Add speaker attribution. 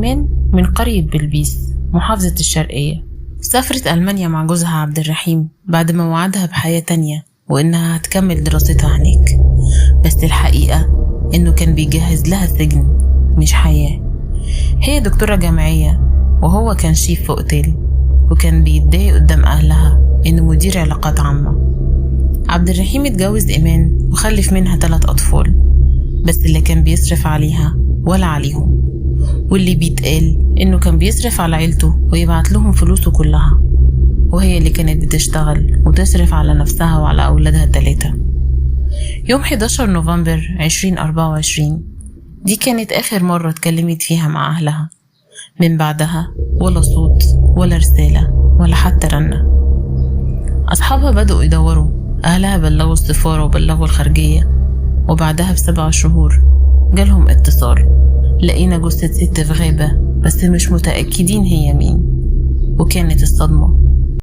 Speaker 1: من قرية بلبيس محافظة الشرقية سافرت ألمانيا مع جوزها عبد الرحيم بعد ما وعدها بحياة تانية وإنها هتكمل دراستها هناك. بس الحقيقة إنه كان بيجهز لها سجن مش حياة. هي دكتورة جامعية وهو كان شيف في أوتيل، وكان بيتضايق قدام أهلها إنه مدير علاقات عامة. عبد الرحيم اتجوز إيمان وخلف منها 3 أطفال، بس اللي كان بيصرف عليها ولا عليهم، واللي بيتقال إنه كان بيصرف على عيلته ويبعت لهم فلوسه كلها، وهي اللي كانت بتشتغل وتصرف على نفسها وعلى أولادها 3. يوم 11 نوفمبر 2024 دي كانت آخر مرة اتكلمت فيها مع أهلها. من بعدها ولا صوت ولا رسالة ولا حتى رنة. أصحابها بدأوا يدوروا، أهلها بلغوا السفارة وبلغوا الخارجية، وبعدها ب7 شهور جالهم اتصال: لقينا جثة ست في غابة بس مش متأكدين هي مين. وكانت الصدمة